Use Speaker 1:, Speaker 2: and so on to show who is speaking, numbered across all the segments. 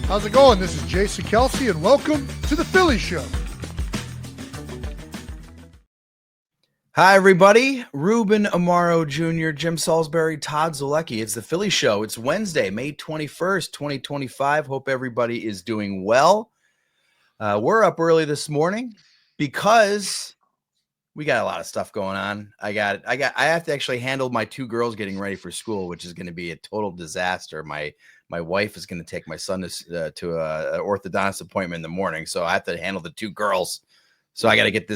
Speaker 1: How's it going? This is Jason Kelsey, and welcome to the Philly Show.
Speaker 2: Hi, everybody. Ruben Amaro Jr., Jim Salisbury, Todd Zalecki. It's the Philly Show. It's Wednesday, May 21st, 2025. Hope everybody is doing well. We're up early this morning because we got a lot of stuff going on. I have to actually handle my two girls getting ready for school, which is going to be a total disaster. My wife is going to take my son to an orthodontist appointment in the morning, so I have to handle the two girls. So we got to get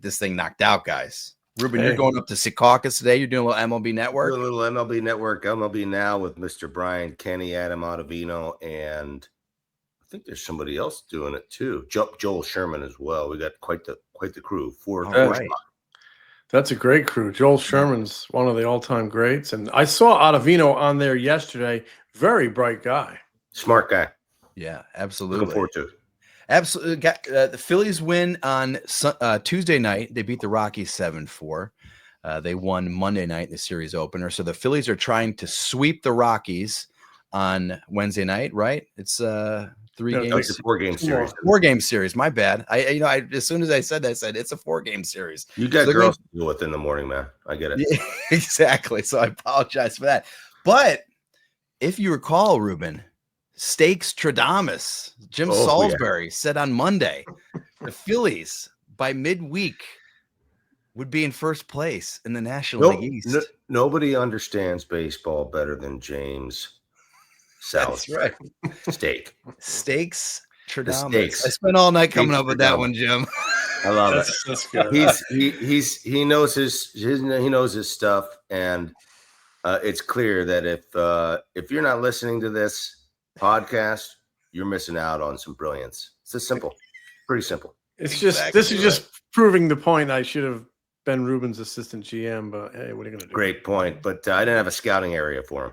Speaker 2: this thing knocked out, guys. Ruben, You're going up to Secaucus today. You're doing a little MLB Network.
Speaker 3: A little MLB Network, MLB Now with Mr. Brian Kenny, Adam Ottavino, and I think there's somebody else doing it too. Joel Sherman as well. We got quite the crew.
Speaker 4: Right. That's a great crew. Joel Sherman's one of the all-time greats, and I saw Ottavino on there yesterday. Very bright guy,
Speaker 3: smart guy.
Speaker 2: Yeah, absolutely.
Speaker 3: Looking forward to it.
Speaker 2: Absolutely. The Phillies win on Tuesday night. They beat the Rockies 7-4. They won Monday night in the series opener. So the Phillies are trying to sweep the Rockies on Wednesday night, right? It's three games.
Speaker 3: It's a 4-game series.
Speaker 2: 4-game series. My bad. I as soon as I said that, I said it's a 4-game series.
Speaker 3: You got girls to deal with in the morning, man. I get it.
Speaker 2: Yeah, exactly. So I apologize for that. But if you recall, Ruben, Stakes Tradamus, Jim Salisbury said on Monday, the Phillies by midweek would be in first place in the National League East.
Speaker 3: Nobody understands baseball better than James Salisbury.
Speaker 2: That's right.
Speaker 3: Stakes
Speaker 2: Tradamus. I spent all night coming up with that one, Jim.
Speaker 3: I love it.
Speaker 4: That's good.
Speaker 3: He knows his stuff, and it's clear that if you're not listening to this podcast, you're missing out on some brilliance. It's just simple, pretty simple.
Speaker 4: It's this is just proving the point. I should have been Ruben's assistant GM, but hey, what are you going to do?
Speaker 3: Great point, but I didn't have a scouting area for him.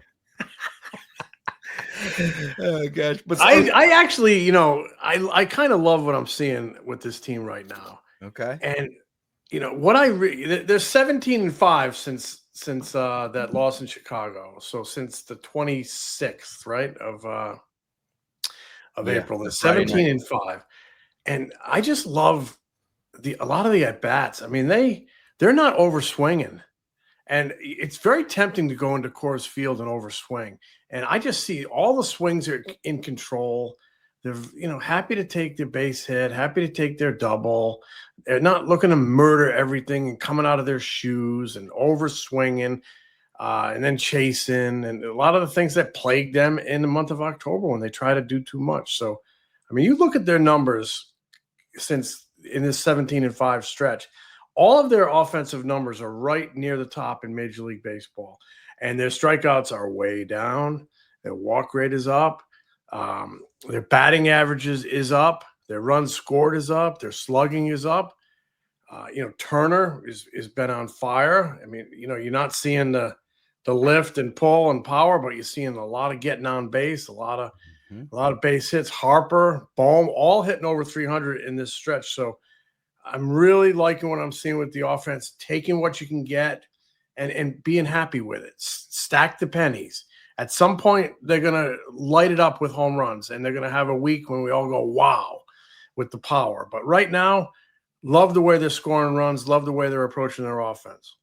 Speaker 2: Oh gosh, but
Speaker 4: I actually, I kind of love what I'm seeing with this team right now.
Speaker 2: Okay,
Speaker 4: and what they're 17-5 since that loss in Chicago. So since the 26th, right, of April, they're 17-5, and I just love a lot of the at bats. I mean, they're not overswinging, and it's very tempting to go into Coors Field and overswing. And I just see all the swings are in control. They're happy to take their base hit, happy to take their double. They're not looking to murder everything and coming out of their shoes and overswinging and then chasing, and a lot of the things that plagued them in the month of October when they try to do too much. So, I mean, you look at their numbers since in this 17-5 stretch, all of their offensive numbers are right near the top in Major League Baseball, and their strikeouts are way down. Their walk rate is up. Their batting averages is up. Their runs scored is up. Their slugging is up. Turner is been on fire. I mean, you're not seeing the lift and pull and power, but you're seeing a lot of getting on base, a lot of base hits. Harper, Bohm, all hitting over 300 in this stretch. So I'm really liking what I'm seeing with the offense, taking what you can get and being happy with it. Stack the pennies. At some point, they're going to light it up with home runs, and they're going to have a week when we all go, wow, with the power. But right now, love the way they're scoring runs, love the way they're approaching their offense.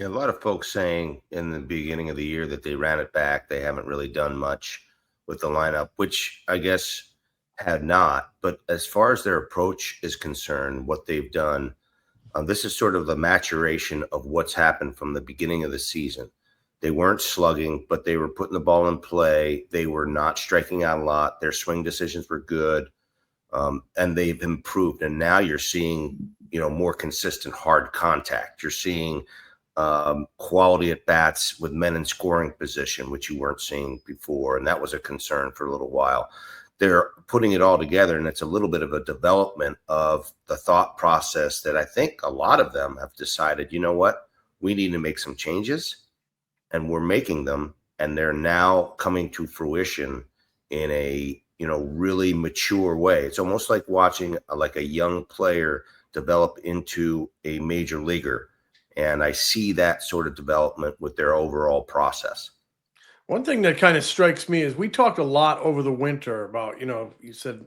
Speaker 3: Yeah, a lot of folks saying in the beginning of the year that they ran it back. They haven't really done much with the lineup, which I guess had not. But as far as their approach is concerned, what they've done, this is sort of the maturation of what's happened from the beginning of the season. They weren't slugging, but they were putting the ball in play. They were not striking out a lot. Their swing decisions were good, and they've improved. And now you're seeing, more consistent hard contact. You're seeing quality at bats with men in scoring position, which you weren't seeing before, and that was a concern for a little while. They're putting it all together, and it's a little bit of a development of the thought process that I think a lot of them have decided, you know what, we need to make some changes. And we're making them, and they're now coming to fruition in a really mature way. It's almost like watching a young player develop into a major leaguer, and I see that sort of development with their overall process.
Speaker 4: One thing that kind of strikes me is we talked a lot over the winter about, you said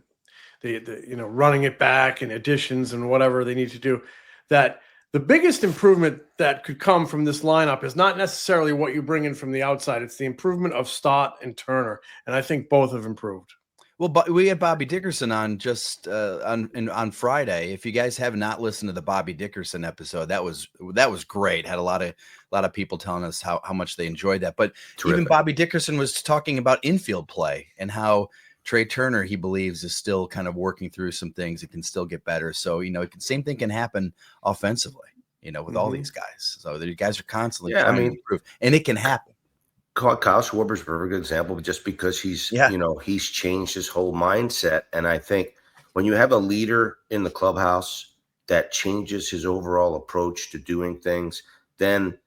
Speaker 4: the running it back and additions and whatever they need to do, that the biggest improvement that could come from this lineup is not necessarily what you bring in from the outside. It's the improvement of Stott and Turner. And I think both have improved.
Speaker 2: Well, but we had Bobby Dickerson on just on Friday. If you guys have not listened to the Bobby Dickerson episode, that was great. Had a lot of people telling us how much they enjoyed that. But
Speaker 3: Terrific.
Speaker 2: Even Bobby Dickerson was talking about infield play and how Trey Turner, he believes, is still kind of working through some things. It can still get better. So, same thing can happen offensively, with all these guys. So the guys are constantly trying to improve, and it can happen.
Speaker 3: Kyle Schwarber's a perfect example, just because he's changed his whole mindset. And I think when you have a leader in the clubhouse that changes his overall approach to doing things, then,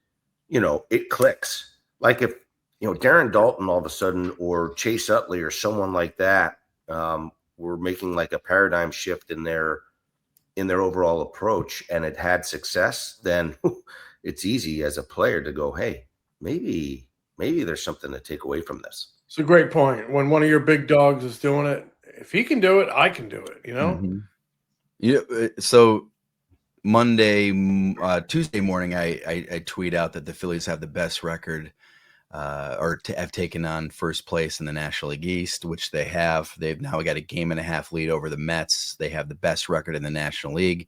Speaker 3: it clicks. Like if, Darren Dalton all of a sudden, or Chase Utley or someone like that, were making like a paradigm shift in their overall approach, and it had success, then it's easy as a player to go, hey, maybe there's something to take away from this.
Speaker 4: It's a great point. When one of your big dogs is doing it, if he can do it, I can do it,
Speaker 2: Mm-hmm. Yeah. So Tuesday morning, I tweet out that the Phillies have the best record, have taken on first place in the National League East, which they have. They've now got a 1.5 lead over the Mets. They have the best record in the National League.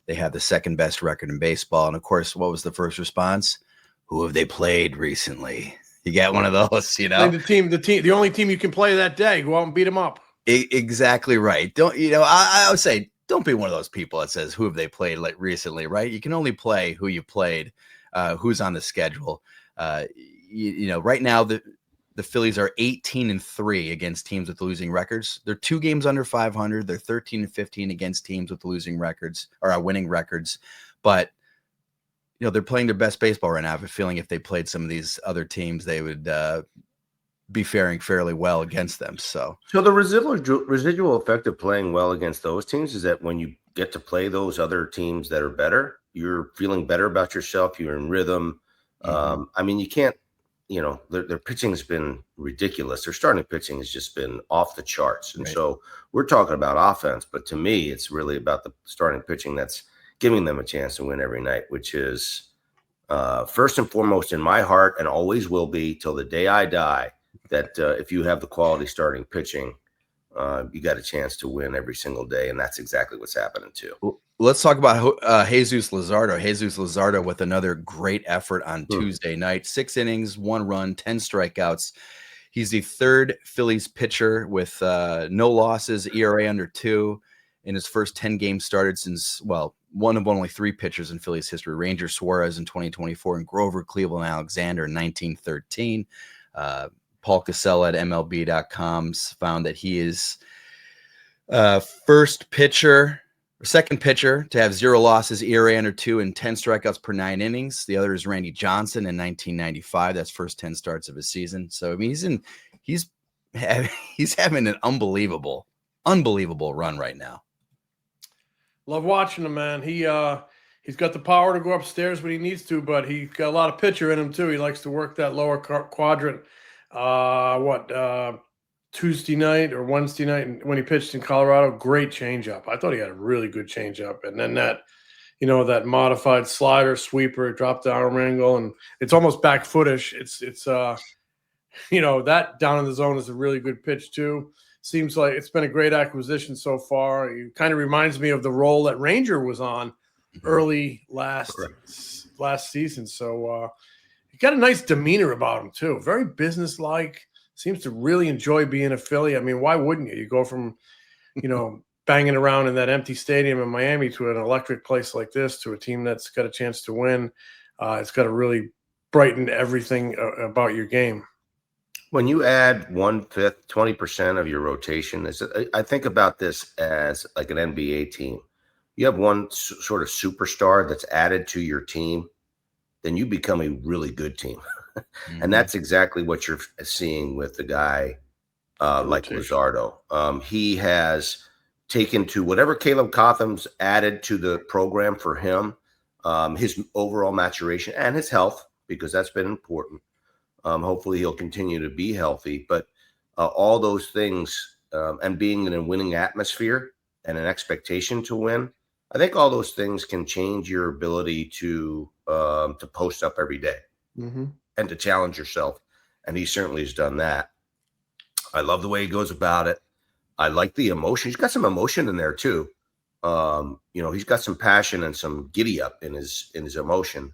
Speaker 2: They have the second best record in baseball. And of course, what was the first response? Who have they played recently? You got one of those,
Speaker 4: The only team you can play that day. Go out and beat them up.
Speaker 2: Exactly right. I would say, don't be one of those people that says, who have they played like recently, right? You can only play who you played, who's on the schedule. Right now the Phillies are 18-3 against teams with losing records. They're 2 games under 500. They're 13-15 against teams with losing records or winning records. But they're playing their best baseball right now. I have a feeling if they played some of these other teams, they would be faring fairly well against them. So
Speaker 3: the residual effect of playing well against those teams is that when you get to play those other teams that are better, you're feeling better about yourself. You're in rhythm.
Speaker 2: Mm-hmm.
Speaker 3: You can't, their pitching has been ridiculous. Their starting pitching has just been off the charts. And so we're talking about offense, but to me, it's really about the starting pitching that's giving them a chance to win every night, which is first and foremost in my heart, and always will be till the day I die, that if you have the quality starting pitching, you got a chance to win every single day. And that's exactly what's happening too.
Speaker 2: Let's talk about Jesus Luzardo. Jesus Luzardo with another great effort on Tuesday night. 6 innings, 1 run, 10 strikeouts. He's the third Phillies pitcher with no losses, ERA under 2 in his first 10 games started since, one of only 3 pitchers in Phillies history, Ranger Suarez in 2024 and Grover Cleveland Alexander in 1913. Paul Casella at MLB.com found that he is second pitcher to have 0 losses, ERA under 2, and 10 strikeouts per 9 innings. The other is Randy Johnson in 1995. That's first 10 starts of his season. So he's having an unbelievable run right now.
Speaker 4: Love watching him, man. He's got the power to go upstairs when he needs to, but he's got a lot of pitcher in him too. He likes to work that lower quadrant. Tuesday night or Wednesday night when he pitched in Colorado, great changeup. I thought he had a really good changeup, and then that modified slider sweeper, drop the arm angle, and it's almost back footish. It's that down in the zone is a really good pitch too. Seems like it's been a great acquisition so far. It kind of reminds me of the role that Ranger was on early last season. So he got a nice demeanor about him too. Very businesslike. Seems to really enjoy being a Philly. I mean, why wouldn't you? You go from, banging around in that empty stadium in Miami to an electric place like this, to a team that's got a chance to win. It's got to really brighten everything about your game.
Speaker 3: When you add 1/5, 20% of your rotation, I think about this as like an NBA team. You have one sort of superstar that's added to your team, then you become a really good team. And that's exactly what you're seeing with the guy like Luzardo. He has taken to whatever Caleb Cotham's added to the program for him, his overall maturation and his health, because that's been important. Hopefully he'll continue to be healthy, but all those things and being in a winning atmosphere and an expectation to win, I think all those things can change your ability to post up every day and to challenge yourself. And he certainly has done that. I love the way he goes about it. I like the emotion. He's got some emotion in there too. He's got some passion and some giddy up in his emotion,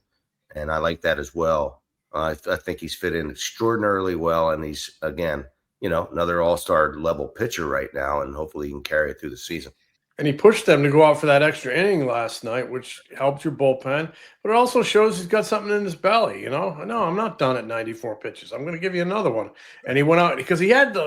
Speaker 3: and I like that as well. I think he's fit in extraordinarily well, and he's again, another all-star level pitcher right now, and hopefully he can carry it through the season.
Speaker 4: And he pushed them to go out for that extra inning last night, which helped your bullpen. But it also shows he's got something in his belly. No, I'm not done at 94 pitches. I'm going to give you another one. And he went out because he had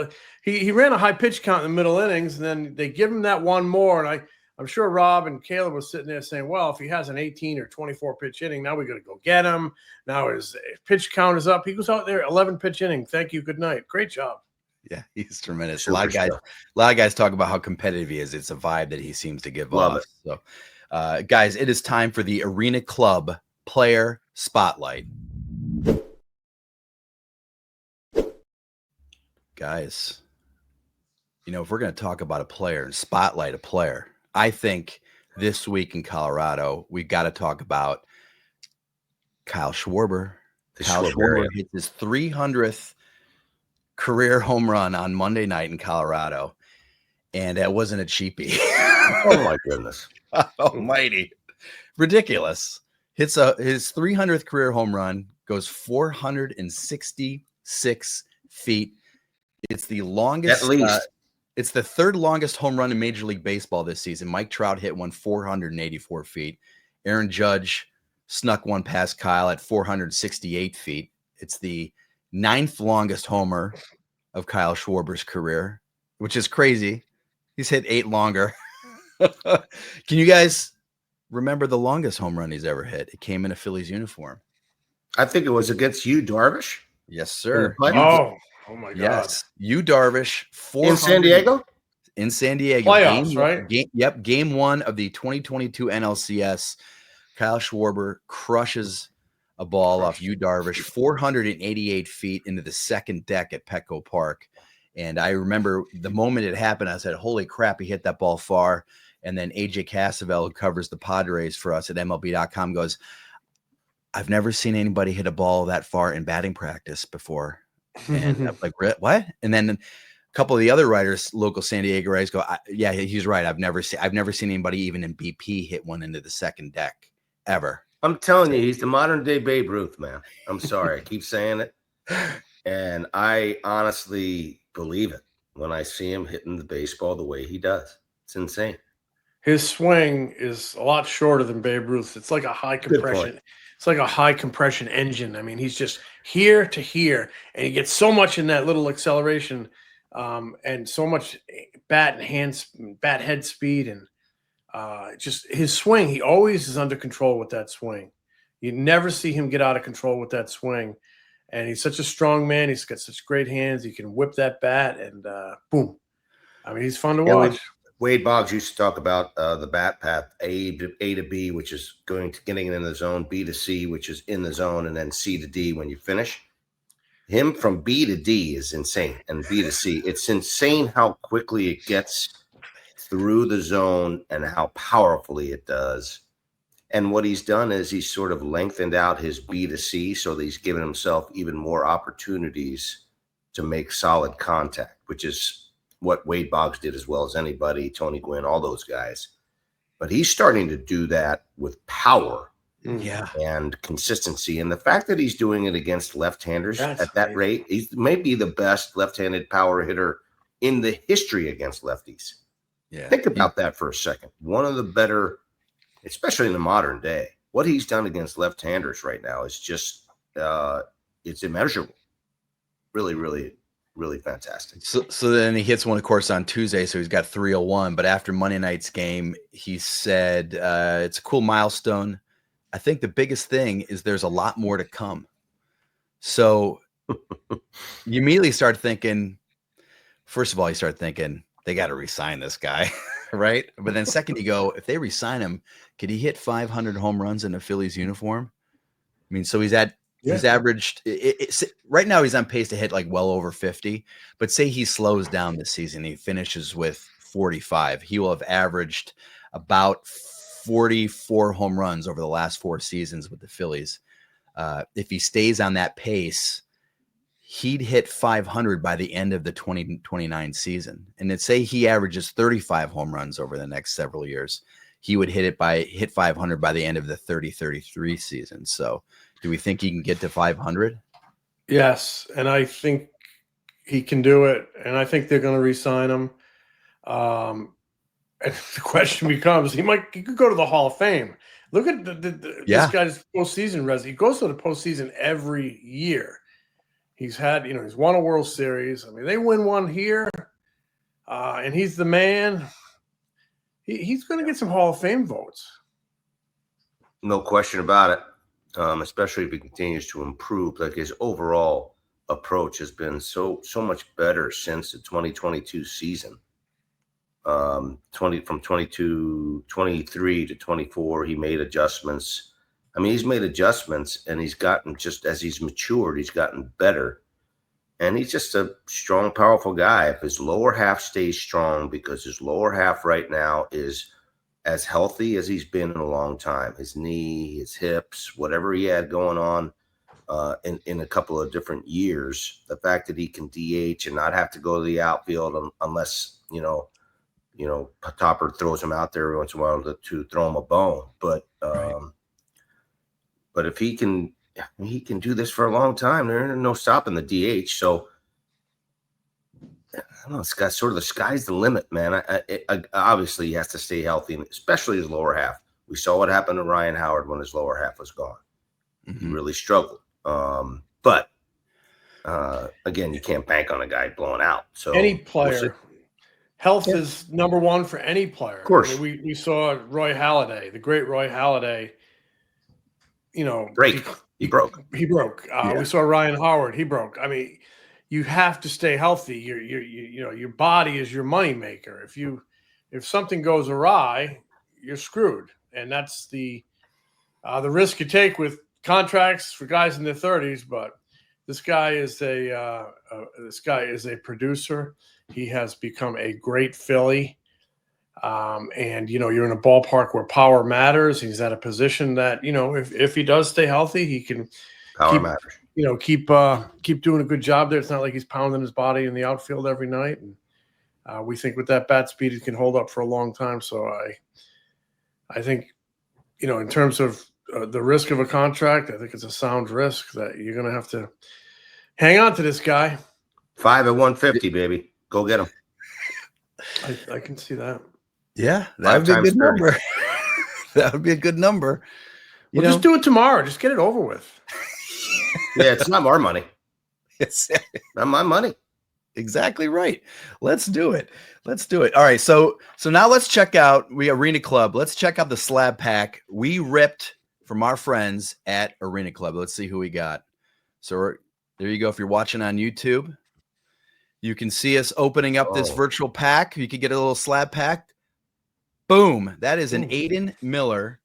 Speaker 4: he ran a high pitch count in the middle innings, and then they give him that one more. And I'm sure Rob and Caleb was sitting there saying, well, if he has an 18 or 24 pitch inning, now we got to go get him. Now his pitch count is up. He goes out there, 11 pitch inning. Thank you. Good night. Great job.
Speaker 2: Yeah, he's tremendous. A lot of guys talk about how competitive he is. It's a vibe that he seems to give off. So, guys, it is time for the Arena Club Player Spotlight. Guys, if we're going to talk about a player and spotlight a player, I think this week in Colorado, we got to talk about Kyle Schwrber. Kyle Schwrber hit his 300th career home run on Monday night in Colorado, and that wasn't a cheapie.
Speaker 3: Oh my goodness.
Speaker 2: Almighty. Ridiculous. Hits his 300th career home run, goes 466 feet. It's the longest,
Speaker 3: at least.
Speaker 2: It's the third longest home run in Major League Baseball this season. Mike Trout hit one 484 feet. Aaron Judge snuck one past Kyle at 468 feet. It's the 9th longest homer of Kyle Schwarber's career, which is crazy. He's hit 8 longer. Can you guys remember the longest home run he's ever hit? It came in a Phillies uniform.
Speaker 3: I think it was against you, Darvish.
Speaker 2: Yes, sir.
Speaker 4: Oh my God.
Speaker 2: Yes. You, Darvish.
Speaker 3: In San Diego?
Speaker 2: In San Diego.
Speaker 4: Playoffs, right?
Speaker 2: Game 1 of the 2022 NLCS. Kyle Schwarber crushes a ball off Yu Darvish 488 feet into the second deck at Petco Park. And I remember the moment it happened, I said, holy crap, he hit that ball far. And then AJ Cassavell, who covers the Padres for us at MLB.com, goes, I've never seen anybody hit a ball that far in batting practice before. And I'm like, what? And then a couple of the other writers, local San Diego writers, go, yeah, he's right. I've never seen anybody even in BP hit one into the second deck ever.
Speaker 3: I'm telling you, he's the modern day Babe Ruth, man. I'm sorry. I keep saying it. And I honestly believe it when I see him hitting the baseball the way he does. It's insane.
Speaker 4: His swing is a lot shorter than Babe Ruth's. It's like a high compression. It's like a high compression engine. I mean, he's just here to here, and he gets so much in that little acceleration, and so much bat head speed, and just his swing. He always is under control with that swing. You never see him get out of control with that swing. And he's such a strong man. He's got such great hands. He can whip that bat, and boom. I mean, he's fun to watch.
Speaker 3: Wade Boggs used to talk about the bat path, A to B, which is getting in the zone, B to C, which is in the zone, and then C to D when you finish. Him from B to D is insane, and B to C. It's insane how quickly it gets through the zone and how powerfully it does. And what he's done is he's sort of lengthened out his B to C so that he's given himself even more opportunities to make solid contact, which is what Wade Boggs did as well as anybody, Tony Gwynn, all those guys. But he's starting to do that with power and consistency. And the fact that he's doing it against left-handers at that rate, he may be the best left-handed power hitter in the history against lefties. Yeah. Think about that for a second. One of the better, especially in the modern day, what he's done against left-handers right now is just it's immeasurable. Really, really, really fantastic.
Speaker 2: So then he hits one, of course, on Tuesday, so he's got 301. But after Monday night's game, he said it's a cool milestone. I think the biggest thing is there's a lot more to come. So you immediately start thinking, first of all, they got to re-sign this guy, right? But then second, you go, if they re-sign him, could he hit 500 home runs in a Phillies uniform? I mean, so he's at He's averaged right now. He's on pace to hit like well over 50. But say he slows down this season, he finishes with 45. He will have averaged about 44 home runs over the last 4 seasons with the Phillies. If he stays on that pace, he'd hit 500 by the end of the 2029 season. And let's say he averages 35 home runs over the next several years, he would hit 500 by the end of the 30-33 season. So do we think he can get to 500?
Speaker 4: Yes, and I think he can do it, and I think they're going to re-sign him. And the question becomes, he could go to the Hall of Fame. Look at this guy's postseason resume. He goes to the postseason every year. He's had, he's won a World Series. I mean, they win one here, and he's the man. He's going to get some Hall of Fame votes.
Speaker 3: No question about it. Especially if he continues to improve. Like, his overall approach has been so much better since the 2022 season. From 23 to 24, he made adjustments. I mean, he's made adjustments, and he's gotten, just as he's matured, he's gotten better. And he's just a strong, powerful guy. If his lower half stays strong, because his lower half right now is as healthy as he's been in a long time. His knee, his hips, whatever he had going on in a couple of different years, the fact that he can DH and not have to go to the outfield unless, Topper throws him out there every once in a while to throw him a bone. But but if he can do this for a long time, there's no stopping the DH. So I don't know. It's got sort of the sky's the limit, man. Obviously, he has to stay healthy, especially his lower half. We saw what happened to Ryan Howard when his lower half was gone. Mm-hmm. He really struggled. But again, you can't bank on a guy blowing out. So
Speaker 4: any player, health is number one for any player.
Speaker 3: Of course,
Speaker 4: I mean, we saw Roy Halladay, the great Roy Halladay. He broke. We saw Ryan Howard. He broke. I mean, you have to stay healthy. Your body is your moneymaker. If something goes awry, you're screwed. And that's the risk you take with contracts for guys in their 30s. But this guy is a producer. He has become a great Philly. And you're in a ballpark where power matters. He's at a position that, if he does stay healthy, he can
Speaker 3: matters.
Speaker 4: Keep doing a good job there. It's not like he's pounding his body in the outfield every night. And we think with that bat speed, he can hold up for a long time. So I think, in terms of the risk of a contract, I think it's a sound risk that you're going to have to hang on to this guy.
Speaker 3: 5 at 150, baby. Go get him.
Speaker 4: I can see that.
Speaker 2: Yeah, that would be a good number. That would be a good number.
Speaker 4: Just do it tomorrow. Just get it over with.
Speaker 3: Yeah, it's not our money.
Speaker 2: It's
Speaker 3: not my money.
Speaker 2: Exactly right. Let's do it. All right. So now let's check out Arena Club. Let's check out the Slab Pack we ripped from our friends at Arena Club. Let's see who we got. So there you go. If you're watching on YouTube, you can see us opening up this virtual pack. You could get a little Slab Pack. Boom. That is an Aiden Miller.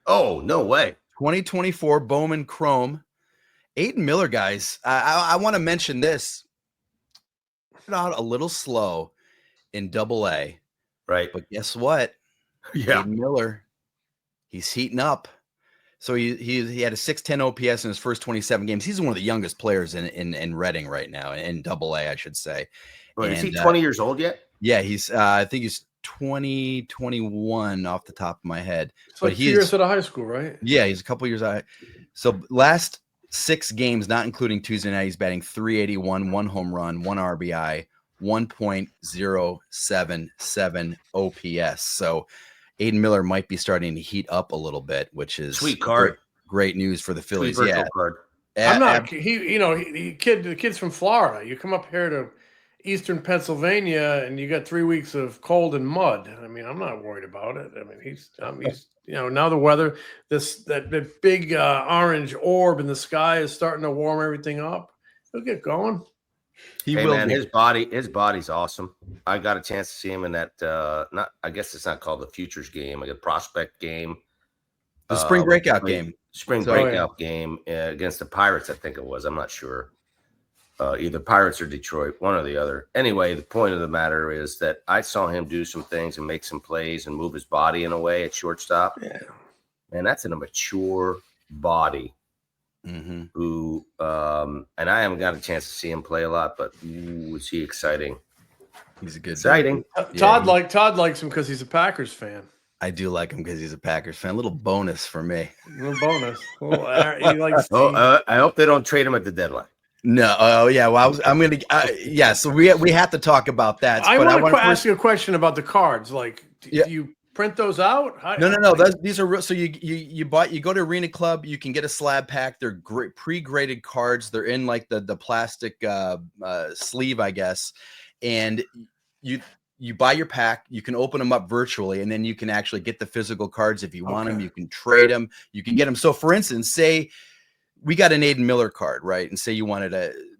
Speaker 3: Oh, no way.
Speaker 2: 2024 Bowman Chrome. Aiden Miller, guys. I want to mention this. Out a little slow in Double-A.
Speaker 3: Right.
Speaker 2: But guess what?
Speaker 3: Yeah.
Speaker 2: Aiden Miller, he's heating up. So he had a 610 OPS in his first 27 games. He's one of the youngest players in Reading right now, in Double-A, I should say.
Speaker 3: Wait, is he 20 years old yet?
Speaker 2: Yeah, he's I think he's 21 off the top of my head.
Speaker 4: It's like 2 years out of high school, right?
Speaker 2: Yeah, he's a couple years out. So last 6 games, not including Tuesday night, he's batting .381, 1 home run, 1 RBI, 1.077 OPS. So Aiden Miller might be starting to heat up a little bit, which is
Speaker 3: sweet card.
Speaker 2: Great news for the Phillies.
Speaker 3: Yeah, card.
Speaker 4: I'm not. The kid's from Florida. You come up here to Eastern Pennsylvania, and you got 3 weeks of cold and mud. I mean, I'm not worried about it. I mean, he's now the weather, that big orange orb in the sky is starting to warm everything up. He'll get going.
Speaker 3: His body's awesome. I got a chance to see him in that. I guess it's not called the Futures game, like a prospect game.
Speaker 2: The spring breakout game.
Speaker 3: Spring breakout game against the Pirates, I think it was. I'm not sure. Either Pirates or Detroit, one or the other. Anyway, the point of the matter is that I saw him do some things and make some plays and move his body in a way at shortstop.
Speaker 4: Yeah.
Speaker 3: And that's in a mature body. Who and I haven't got a chance to see him play a lot, but was he exciting?
Speaker 2: He's a good
Speaker 3: exciting.
Speaker 4: Todd likes him because he's a Packers fan.
Speaker 2: I do like him because he's a Packers fan. A little bonus for me.
Speaker 4: A little bonus. He likes.
Speaker 3: I hope they don't trade him at the deadline.
Speaker 2: No. Oh yeah. Well, I'm gonna. Yeah. So we have to talk about that.
Speaker 4: I want to ask you a question about the cards. Like, do you print those out?
Speaker 2: No. These are real. So you go to Arena Club. You can get a slab pack. They're great pre-graded cards. They're in like the plastic sleeve, I guess, and you buy your pack. You can open them up virtually, and then you can actually get the physical cards if you want them. You can trade them. You can get them. So, for instance, say we got an Aiden Miller card, right? And say you wanted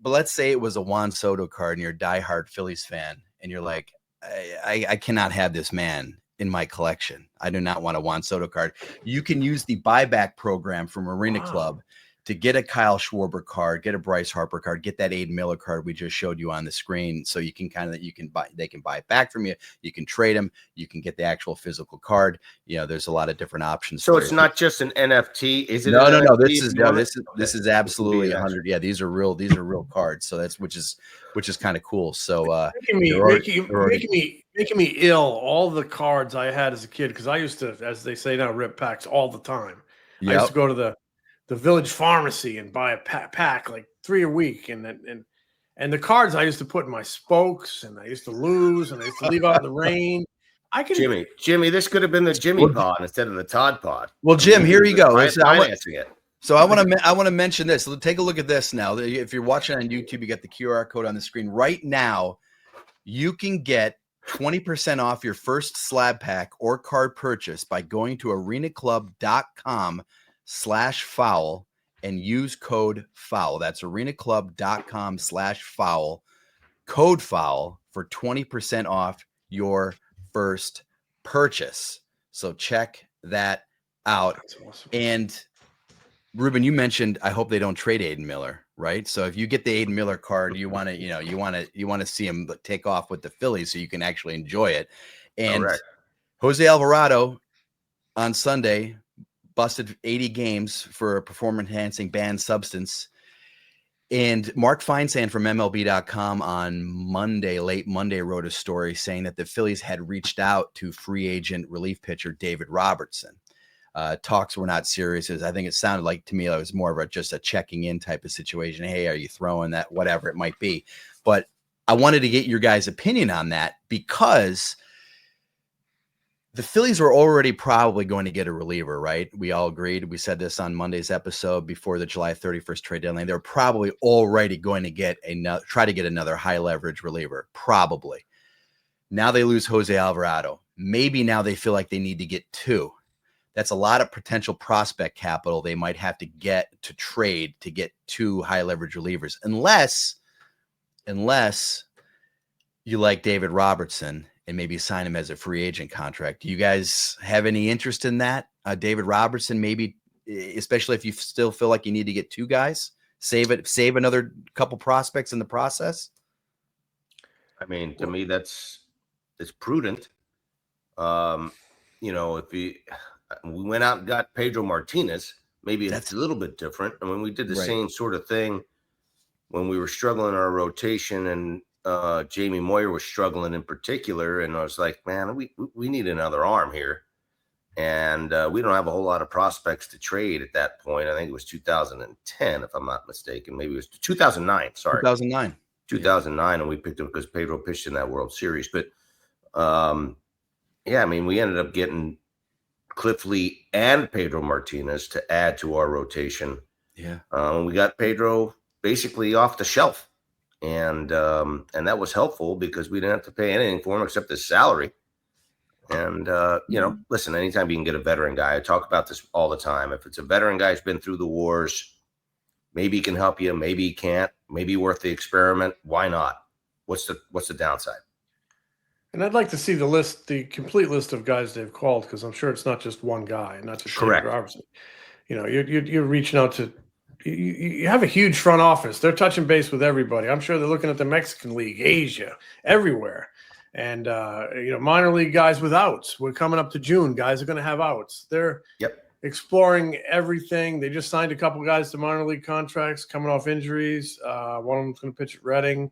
Speaker 2: but let's say it was a Juan Soto card, and you're a diehard Phillies fan, and you're like, I cannot have this man in my collection. I do not want a Juan Soto card. You can use the buyback program from Arena Club to get a Kyle Schwrber card, get a Bryce Harper card, get that Aiden Miller card we just showed you on the screen. So you can they can buy it back from you. You can trade them. You can get the actual physical card. There's a lot of different options.
Speaker 3: So it's not just an NFT, is it?
Speaker 2: No. This is absolutely 100. Yeah, these are real cards. So that's which is kind of cool. So
Speaker 4: making me ill. All the cards I had as a kid, because I used to, as they say now, rip packs all the time. I used to go to the village pharmacy and buy a pack like 3 a week, and the cards I used to put in my spokes, and I used to lose, and I used to leave out in the rain.
Speaker 3: Jimmy, this could have been the Jimmy pod instead of the Todd pod.
Speaker 2: Well, Jim, here you go.
Speaker 3: So
Speaker 2: I want to mention this. Take a look at this now. If you're watching on YouTube, you get the QR code on the screen right now. You can get 20% off your first slab pack or card purchase by going to arenaclub.com/foul and use code foul. That's arenaclub.com/foul, code foul for 20% off your first purchase. So check that out.
Speaker 4: That's awesome.
Speaker 2: And Ruben, you mentioned, I hope they don't trade Aiden Miller, right? So if you get the Aiden Miller card, you want to see him take off with the Phillies so you can actually enjoy it. And Jose Alvarado on Sunday busted 80 games for a performance-enhancing banned substance. And Mark Feinsand from MLB.com on Monday, late Monday, wrote a story saying that the Phillies had reached out to free agent relief pitcher David Robertson. Talks were not serious. I think it sounded like to me it was more of just a checking in type of situation. Hey, are you throwing that? Whatever it might be. But I wanted to get your guys' opinion on that because the Phillies were already probably going to get a reliever, right? We all agreed. We said this on Monday's episode before the July 31st trade deadline. They're probably already going to try to get another high leverage reliever. Probably. Now they lose Jose Alvarado. Maybe now they feel like they need to get two. That's a lot of potential prospect capital they might have to get to trade to get two high leverage relievers, unless you like David Robertson and maybe sign him as a free agent contract. Do you guys have any interest in that? David Robertson, maybe, especially if you still feel like you need to get two guys, save another couple prospects in the process.
Speaker 3: I mean, to me, it's prudent. If we went out and got Pedro Martinez, maybe that's a little bit different. I mean, we did the same sort of thing when we were struggling our rotation, and Jamie Moyer was struggling in particular. And I was like, man, we need another arm here. And we don't have a whole lot of prospects to trade at that point. I think it was 2010, if I'm not mistaken. Maybe it was 2009. Sorry. 2009. And we picked him because Pedro pitched in that World Series. But I mean, we ended up getting Cliff Lee and Pedro Martinez to add to our rotation.
Speaker 2: Yeah.
Speaker 3: We got Pedro basically off the shelf. And that was helpful because we didn't have to pay anything for him except his salary. And, listen, anytime you can get a veteran guy, I talk about this all the time. If it's a veteran guy who's been through the wars, maybe he can help you, maybe he can't, maybe worth the experiment. Why not? What's the downside?
Speaker 4: And I'd like to see the complete list of guys they've called, because I'm sure it's not just one guy, not just
Speaker 3: Correct.
Speaker 4: David Robertson. You're reaching out to. You have a huge front office. They're touching base with everybody. I'm sure they're looking at the Mexican League, Asia, everywhere, and minor league guys with outs. We're coming up to June. Guys are going to have outs. They're exploring everything. They just signed a couple guys to minor league contracts coming off injuries. One of them's going to pitch at Reading.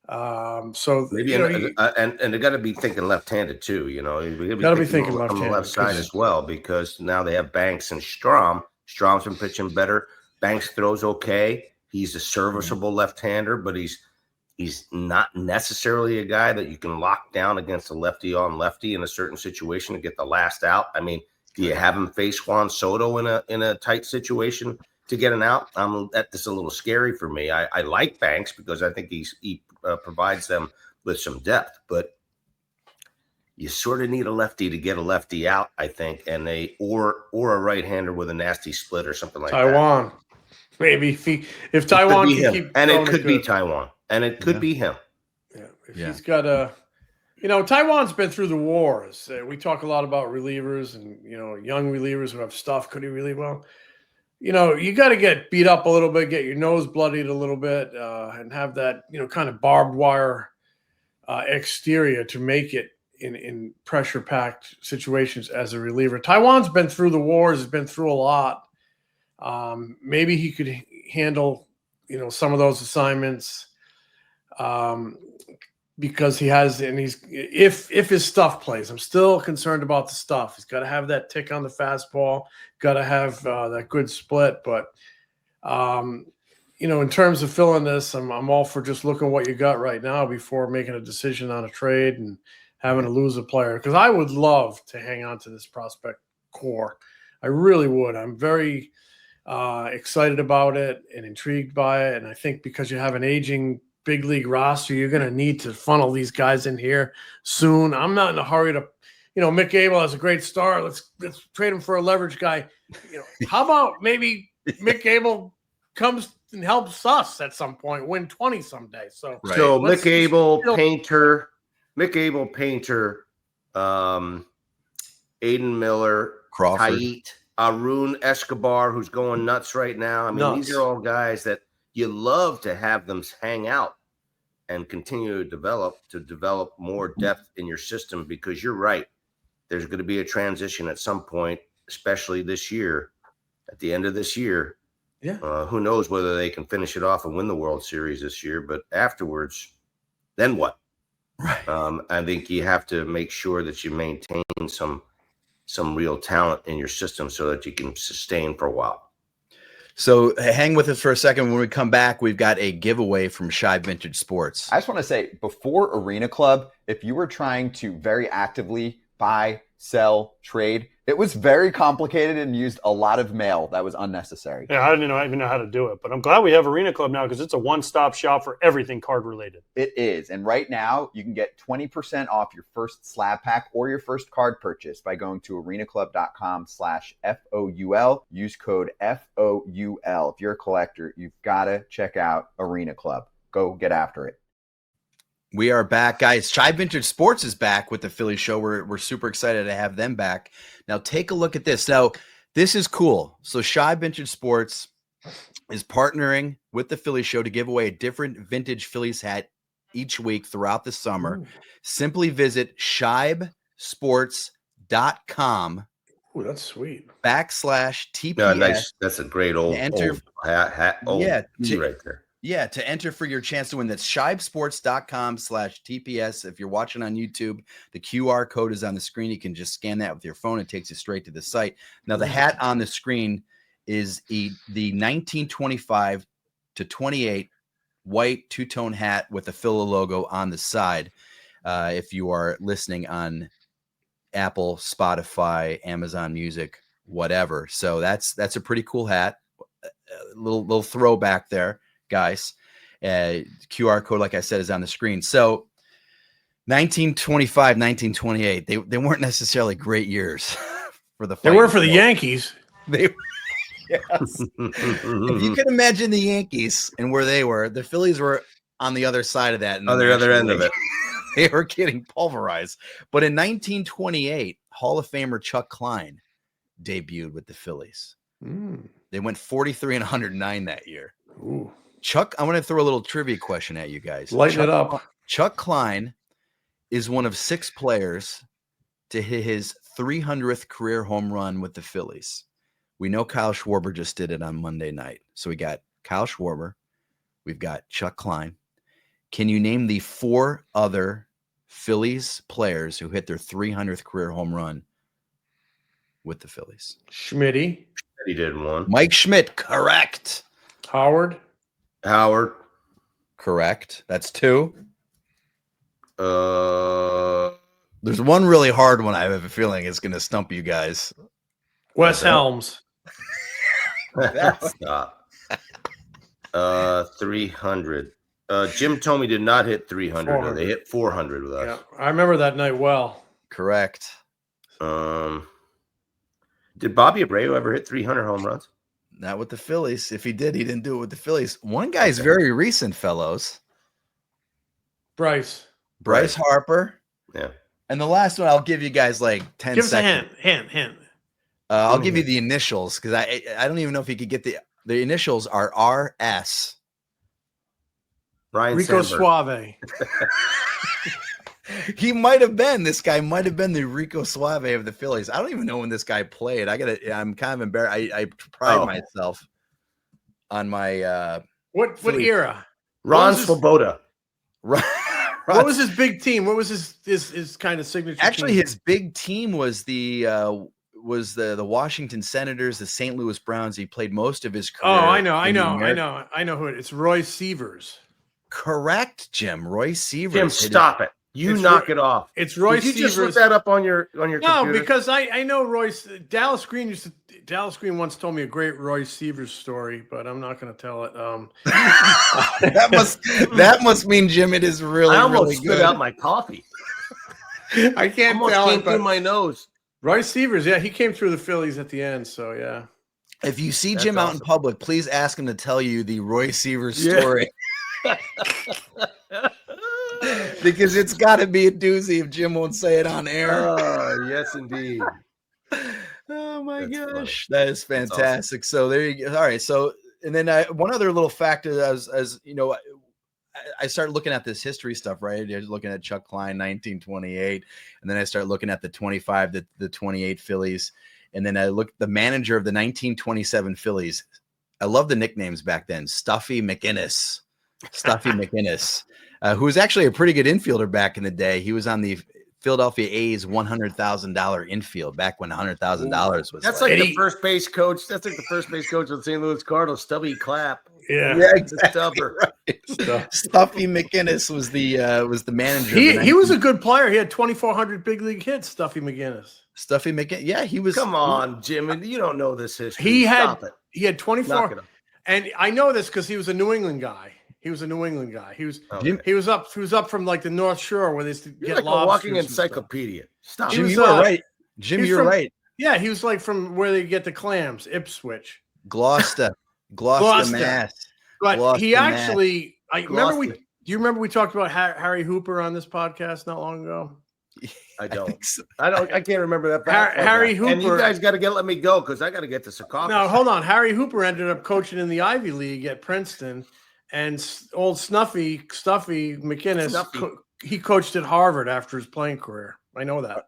Speaker 4: So
Speaker 3: maybe and they got to be thinking left-handed too. We got to be thinking on the left side as well, because now they have Banks and Strom. Strom's been pitching better. Banks throws okay. He's a serviceable left-hander, but he's not necessarily a guy that you can lock down against a lefty on lefty in a certain situation to get the last out. I mean, do you have him face Juan Soto in a tight situation to get an out? That's a little scary for me. I like Banks because I think he provides them with some depth, but you sort of need a lefty to get a lefty out, I think, and or a right-hander with a nasty split or something like
Speaker 4: Taiwan.
Speaker 3: that.
Speaker 4: Maybe if Taiwan can keep,
Speaker 3: and it could be Taiwan, and it could be him.
Speaker 4: Yeah, he's got a. Taiwan's been through the wars. We talk a lot about relievers and young relievers who have stuff. Could he really well? You got to get beat up a little bit, get your nose bloodied a little bit, and have that, kind of barbed wire exterior to make it in pressure-packed situations as a reliever. Taiwan's been through the wars, has been through a lot. Maybe he could handle, some of those assignments because he has, and if his stuff plays, I'm still concerned about the stuff. He's got to have that tick on the fastball, got to have that good split. But, in terms of filling this, I'm all for just looking what you got right now before making a decision on a trade and having to lose a player. Because I would love to hang on to this prospect core. I really would. I'm very excited about it and intrigued by it. And I think because you have an aging big league roster, you're going to need to funnel these guys in here soon. I'm not in a hurry to, Mick Abel has a great start. Let's trade him for a leverage guy. How about maybe Mick Abel comes and helps us at some point, win 20 someday. So
Speaker 3: Mick Abel, Painter, Aiden Miller,
Speaker 2: Crawford,
Speaker 3: Tait, Arun Escobar, who's going nuts right now. I mean, these are all guys that you love to have them hang out and continue to develop more depth in your system, because you're right. There's going to be a transition at some point, especially this year, at the end of this year.
Speaker 4: Yeah.
Speaker 3: Who knows whether they can finish it off and win the World Series this year, but afterwards, then what?
Speaker 2: Right.
Speaker 3: I think you have to make sure that you maintain some real talent in your system so that you can sustain for a while.
Speaker 2: So hang with us for a second. When we come back, we've got a giveaway from Schwrber Vintage Sports.
Speaker 5: I just want to say, before Arena Club, if you were trying to very actively buy, sell, trade, it was very complicated and used a lot of mail that was unnecessary.
Speaker 6: Yeah, I didn't even know how to do it, but I'm glad we have Arena Club now because it's a one-stop shop for everything card related.
Speaker 5: It is, and right now you can get 20% off your first slab pack or your first card purchase by going to arenaclub.com/FOUL. Use code FOUL. If you're a collector, you've got to check out Arena Club. Go get after it.
Speaker 2: We are back, guys. Schwrber Vintage Sports is back with the Philly show. We're super excited to have them back. Now, take a look at this. Now, this is cool. So, Schwrber Vintage Sports is partnering with the Philly show to give away a different vintage Phillies hat each week throughout the summer. Ooh. Simply visit schwrbersports.com.
Speaker 4: Oh, that's sweet.
Speaker 2: /TPS.
Speaker 3: No, nice. That's a great old hat. Right there.
Speaker 2: Yeah, to enter for your chance to win. That's schwrbersports.com/TPS. If you're watching on YouTube, the QR code is on the screen. You can just scan that with your phone. It takes you straight to the site. Now, the hat on the screen is the 1925 to 28 white two-tone hat with the Philly logo on the side. If you are listening on Apple, Spotify, Amazon Music, whatever. So that's a pretty cool hat. A little throwback there, guys. QR code, like I said, is on the screen. So 1925, 1928, they weren't necessarily great years for the
Speaker 4: They were for the Yankees.
Speaker 2: They yes. If you can imagine the Yankees and where they were, the Phillies were on the other side of that.
Speaker 3: On the other end of it.
Speaker 2: They were getting pulverized. But in 1928, Hall of Famer Chuck Klein debuted with the Phillies. They went 43 and 109 that year.
Speaker 4: Ooh.
Speaker 2: Chuck, I want to throw a little trivia question at you guys.
Speaker 4: Lighten it up.
Speaker 2: Chuck Klein is one of 6 players to hit his 300th career home run with the Phillies. We know Kyle Schwrber just did it on Monday night. So we got Kyle Schwrber. We've got Chuck Klein. Can you name the 4 other Phillies players who hit their 300th career home run with the Phillies?
Speaker 4: Schmitty.
Speaker 3: He did one.
Speaker 2: Mike Schmidt, correct.
Speaker 4: Howard.
Speaker 2: Correct. That's 2.
Speaker 3: There's
Speaker 2: one really hard one I have a feeling is going to stump you guys.
Speaker 4: Wes Helms.
Speaker 3: Stop. 300. Jim Thome did not hit 300.
Speaker 4: 400.
Speaker 3: They hit 400 with us.
Speaker 4: Yeah, I remember that night well.
Speaker 2: Correct.
Speaker 3: Did Bobby Abreu ever hit 300 home runs?
Speaker 2: Not with the Phillies. If he did, he didn't do it with the Phillies. One guy's very recent, fellows.
Speaker 4: Bryce
Speaker 2: Harper.
Speaker 3: Yeah.
Speaker 2: And the last one, I'll give you guys like 10
Speaker 4: Give us
Speaker 2: seconds.
Speaker 4: a hint.
Speaker 2: I'll give you the initials because I don't even know if you could get the initials are RS.
Speaker 3: Ryan
Speaker 4: Rico
Speaker 3: Sandberg.
Speaker 4: Suave.
Speaker 2: He might have been. This guy might have been the Rico Suave of the Phillies. I don't even know when this guy played. I'm kind of embarrassed. I pride myself on my
Speaker 4: what era?
Speaker 3: Ron Swoboda.
Speaker 4: What was his big team? What was his kind of signature?
Speaker 2: Actually,
Speaker 4: team?
Speaker 2: his big team was the Washington Senators, the St. Louis Browns. He played most of his career.
Speaker 4: Oh, I know who it is. It's Roy Sievers.
Speaker 2: Correct, Jim. Roy Sievers.
Speaker 3: Jim, stop it. Knock it off.
Speaker 4: It's Roy
Speaker 3: Did you
Speaker 4: Sievers.
Speaker 3: just look that up on your computer?
Speaker 4: No, because I know Royce. Dallas Green once told me a great Roy Sievers story, but I'm not going to tell it.
Speaker 2: that must mean, Jim, it is really,
Speaker 3: I almost
Speaker 2: really
Speaker 3: spit
Speaker 2: good.
Speaker 3: out my coffee.
Speaker 4: I can't
Speaker 3: almost
Speaker 4: tell
Speaker 3: came
Speaker 4: it,
Speaker 3: through
Speaker 4: but
Speaker 3: my nose.
Speaker 4: Roy Sievers, yeah, he came through the Phillies at the end, so yeah.
Speaker 2: If you see
Speaker 3: That's
Speaker 2: Jim out in
Speaker 3: awesome.
Speaker 2: public, please ask him to tell you the Roy Sievers story. Because it's got to be a doozy if Jim won't say it on air.
Speaker 3: Oh, yes, indeed.
Speaker 2: Oh my
Speaker 3: That's
Speaker 2: gosh,
Speaker 3: funny.
Speaker 2: that is fantastic. So there you go. All right, so and then one other little factor as you know, I started looking at this history stuff, right? I was looking at Chuck Klein, 1928, and then I started looking at the 25, the 28 Phillies, and then I looked the manager of the 1927 Phillies. I love the nicknames back then, Stuffy McInnes, who was actually a pretty good infielder back in the day. He was on the Philadelphia A's $100,000 infield back when $100,000 was.
Speaker 3: That's like the first base coach. That's like the first base coach of the St. Louis Cardinals, Stubby Clapp.
Speaker 4: Yeah,
Speaker 2: exactly.
Speaker 3: Stubber.
Speaker 2: Right. Stuffy McInnes was the manager.
Speaker 4: He was a good player. He had 2,400 big league hits. Stuffy McInnes.
Speaker 2: Stuffy McInnes. Yeah, he was.
Speaker 3: Come on, Jim. You don't know this history.
Speaker 4: He had
Speaker 3: 24.
Speaker 4: 24, and I know this because he was a New England guy. He was up from like the North Shore where they used to
Speaker 3: You're
Speaker 4: get
Speaker 3: like a
Speaker 4: lobsters
Speaker 3: walking
Speaker 4: and stuff.
Speaker 3: encyclopedia. Stop.
Speaker 2: Jim,
Speaker 4: was,
Speaker 2: you were right. Jim, you're right.
Speaker 4: Yeah, he was like from where they get the clams, Ipswich.
Speaker 2: Gloucester, Mass.
Speaker 4: But
Speaker 2: Gloucester,
Speaker 4: he actually,
Speaker 3: Gloucester.
Speaker 4: do you remember we talked about Harry Hooper on this podcast not long ago?
Speaker 3: I don't.
Speaker 2: think so.
Speaker 3: I can't remember that.
Speaker 4: Harry Hooper.
Speaker 3: And you guys got to let me go because I got to get to sarcophagus.
Speaker 4: No, hold on. Harry Hooper ended up coaching in the Ivy League at Princeton, and old Stuffy McInnes, he coached at Harvard after his playing career. I know that.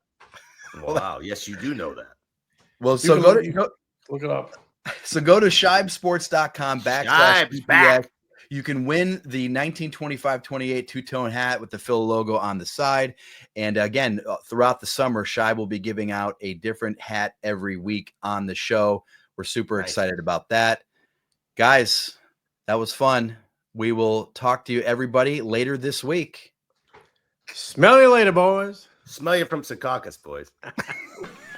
Speaker 3: Wow. Yes, you do know that.
Speaker 2: Well, so
Speaker 4: look it up.
Speaker 2: So go to shibesports.com
Speaker 3: Shibe's back.
Speaker 2: You can win the 1925-28 two-tone hat with the Phil logo on the side. And again, throughout the summer, Shibe will be giving out a different hat every week on the show. We're super excited about that. Guys, that was fun. We will talk to you, everybody, later this week.
Speaker 4: Smell you later, boys.
Speaker 3: Smell you from Secaucus, boys.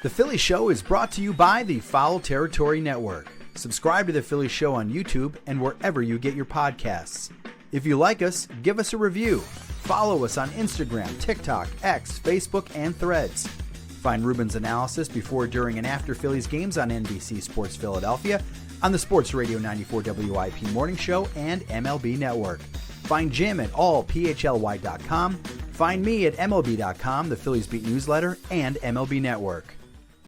Speaker 7: The Philly Show is brought to you by the Foul Territory Network. Subscribe to The Philly Show on YouTube and wherever you get your podcasts. If you like us, give us a review. Follow us on Instagram, TikTok, X, Facebook, and Threads. Find Ruben's analysis before, during, and after Phillies games on NBC Sports Philadelphia, on the Sports Radio 94 WIP Morning Show, and MLB Network. Find Jim at allphly.com. Find me at MLB.com, the Phillies Beat newsletter, and MLB Network.